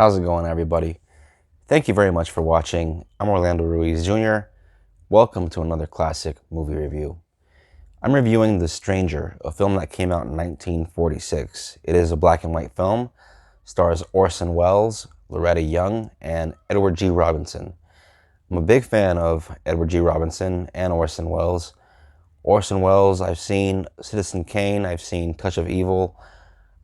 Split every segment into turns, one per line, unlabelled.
How's it going, everybody? Thank you very much for watching. I'm Orlando Ruiz Jr. Welcome to another classic movie review. I'm reviewing The Stranger, a film that came out in 1946. It is a black and white film, stars Orson Welles, Loretta Young, and Edward G. Robinson. I'm a big fan of Edward G. Robinson and Orson Welles. Orson Welles, I've seen Citizen Kane, I've seen Touch of Evil,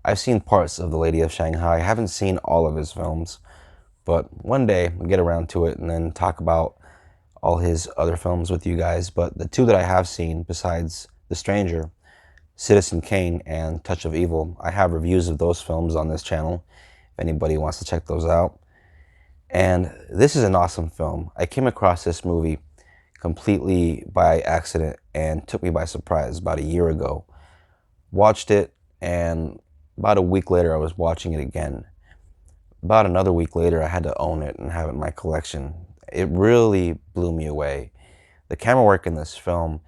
I've seen parts of The Lady of Shanghai. I haven't seen all of his films, but one day we'll get around to it and then talk about all his other films with you guys. But the two that I have seen, besides The Stranger, Citizen Kane and Touch of Evil, I have reviews of those films on this channel if anybody wants to check those out. And this is an awesome film. I came across this movie completely by accident and took me by surprise about a year ago. Watched it, and about a week later I was watching it again. About another week later I had to own it and have it in my collection. It really blew me away. The camera work in this film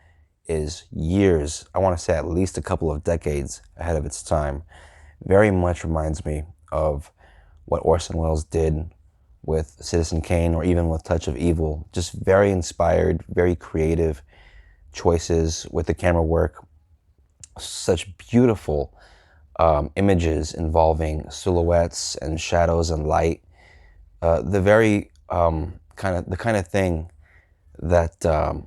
is years, I want to say at least a couple of decades ahead of its time. Very much reminds me of what Orson Welles did with Citizen Kane or even with Touch of Evil. Just very inspired, very creative choices with the camera work. Such beautiful images involving silhouettes and shadows and light. The very kind of thing that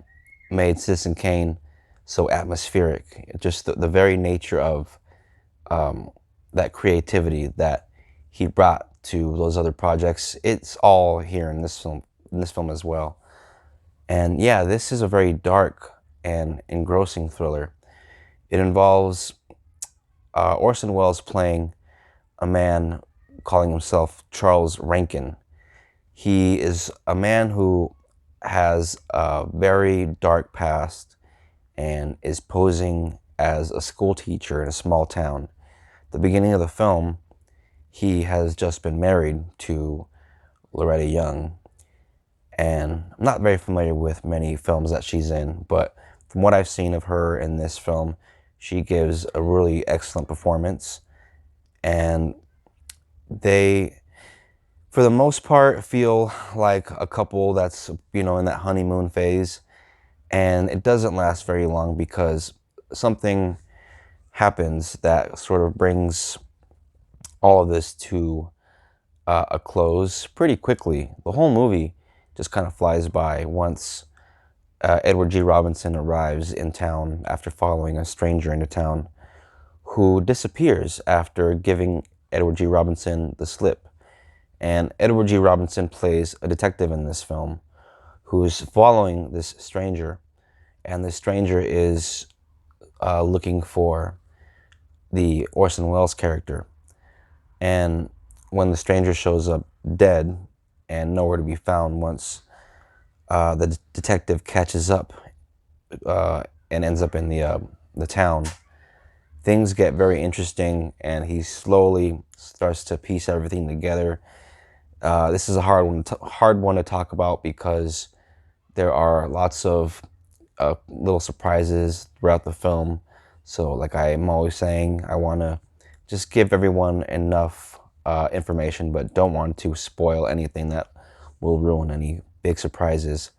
made Citizen Kane so atmospheric. Just the very nature of that creativity that he brought to those other projects. It's all here in this film as well. And yeah, this is a very dark and engrossing thriller. It involves Orson Welles playing a man calling himself Charles Rankin. He is a man who has a very dark past and is posing as a school teacher in a small town. At the beginning of the film, he has just been married to Loretta Young, and I'm not very familiar with many films that she's in, but from what I've seen of her in this film, she gives a really excellent performance, and they, for the most part, feel like a couple that's, in that honeymoon phase, and it doesn't last very long because something happens that sort of brings all of this to a close pretty quickly. The whole movie just kind of flies by once Edward G. Robinson arrives in town after following a stranger into town who disappears after giving Edward G. Robinson the slip. And Edward G. Robinson plays a detective in this film who's following this stranger, and this stranger is looking for the Orson Welles character. And when the stranger shows up dead and nowhere to be found once the detective catches up and ends up in the town, things get very interesting, and he slowly starts to piece everything together. This is a hard one to talk about because there are lots of little surprises throughout the film. So like I'm always saying, I want to just give everyone enough information, but don't want to spoil anything that will ruin any big surprises.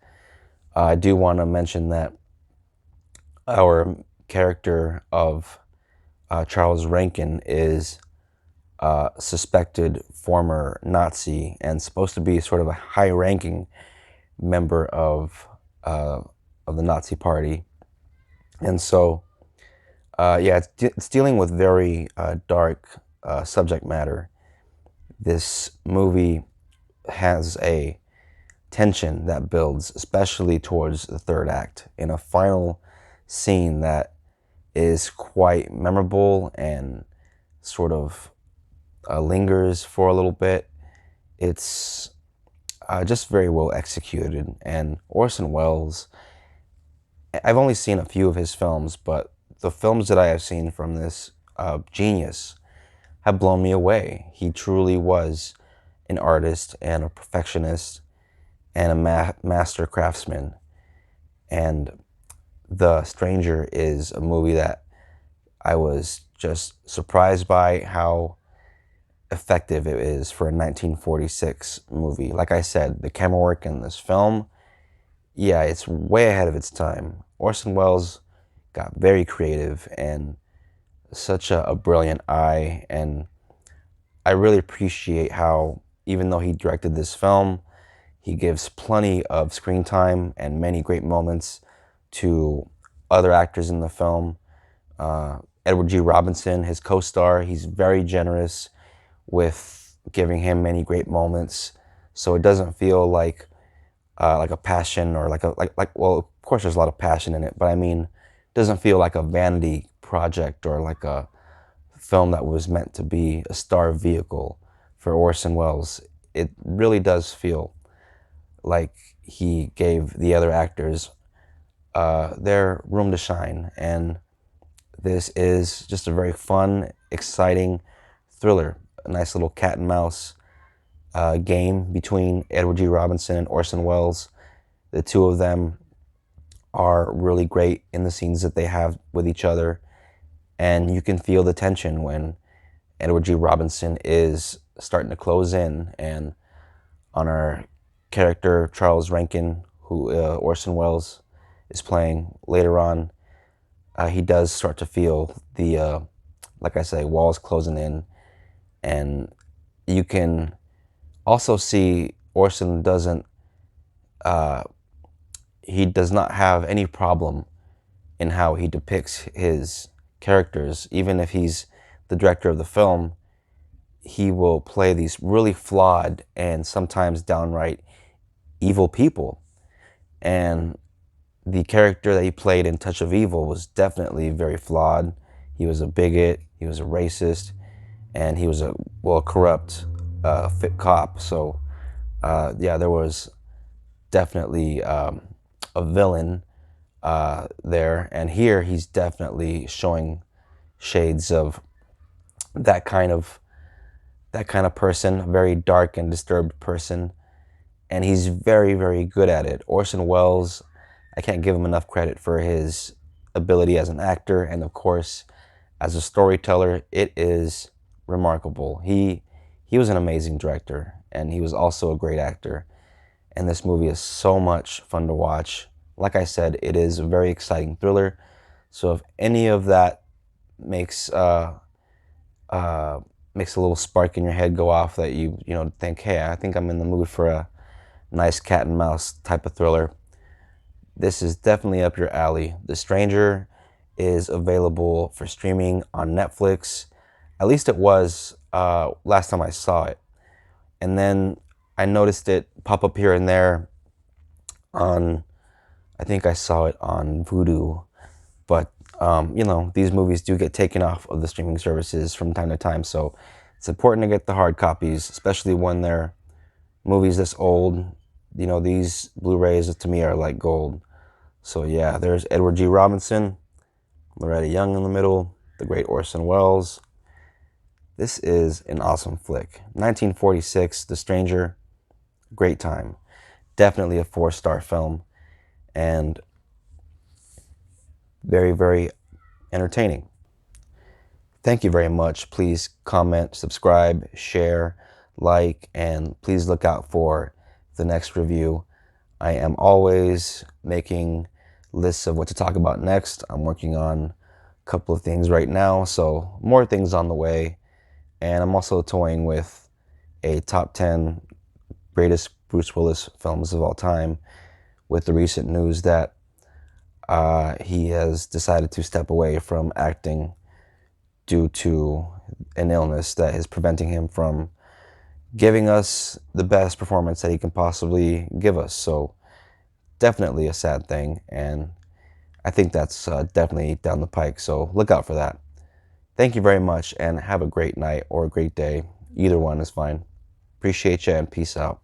I do want to mention that our character of Charles Rankin is a suspected former Nazi and supposed to be sort of a high-ranking member of the Nazi Party. And so, yeah, it's dealing with very dark subject matter. This movie has a tension that builds, especially towards the third act, in a final scene that is quite memorable and sort of lingers for a little bit. It's just very well executed. And Orson Welles, I've only seen a few of his films, but the films that I have seen from this genius have blown me away. He truly was an artist and a perfectionist and a master craftsman. And The Stranger is a movie that I was just surprised by how effective it is for a 1946 movie. Like I said, the camera work in this film, yeah, it's way ahead of its time. Orson Welles got very creative and such a brilliant eye, and I really appreciate how, even though he directed this film, he gives plenty of screen time and many great moments to other actors in the film. Edward G. Robinson, his co-star, he's very generous with giving him many great moments, so it doesn't feel like a passion or well, of course there's a lot of passion in it, but I mean, it doesn't feel like a vanity project or like a film that was meant to be a star vehicle for Orson Welles. It really does feel like he gave the other actors their room to shine, and this is just a very fun, exciting thriller, a nice little cat and mouse game between Edward G. Robinson and Orson Welles. The two of them are really great in the scenes that they have with each other, and you can feel the tension when Edward G. Robinson is starting to close in, and on our character Charles Rankin, who Orson Welles is playing later on, he does start to feel the, like I say, walls closing in, and you can also see Orson he does not have any problem in how he depicts his characters. Even if he's the director of the film, he will play these really flawed and sometimes downright evil people. And the character that he played in Touch of Evil was definitely very flawed. He was a bigot, he was a racist, and he was a corrupt fit cop. So yeah, there was definitely a villain there, and here he's definitely showing shades of that kind of person, a very dark and disturbed person, and he's very, very good at it. Orson Welles, I can't give him enough credit for his ability as an actor, and of course as a storyteller. It is remarkable. He was an amazing director, and he was also a great actor, and this movie is so much fun to watch. Like I said, it is a very exciting thriller, so if any of that makes makes a little spark in your head go off, that you think, hey, I think I'm in the mood for a nice cat and mouse type of thriller, this is definitely up your alley. The Stranger is available for streaming on Netflix. At least it was last time I saw it. And then I noticed it pop up here and there on, I think I saw it on Vudu. But, these movies do get taken off of the streaming services from time to time. So it's important to get the hard copies, especially when they're movies this old. These Blu-rays to me are like gold. So yeah, there's Edward G. Robinson, Loretta Young in the middle, the great Orson Welles. This is an awesome flick. 1946, The Stranger, great time. Definitely a 4-star film, and very, very entertaining. Thank you very much. Please comment, subscribe, share, like, and please look out for the next review. I am always making lists of what to talk about next. I'm working on a couple of things right now, so more things on the way. And I'm also toying with a top 10 greatest Bruce Willis films of all time, with the recent news that he has decided to step away from acting due to an illness that is preventing him from giving us the best performance that he can possibly give us. So definitely a sad thing, and I think that's definitely down the pike, so look out for that. Thank you very much, and have a great night or a great day. Either one is fine. Appreciate you, and peace out.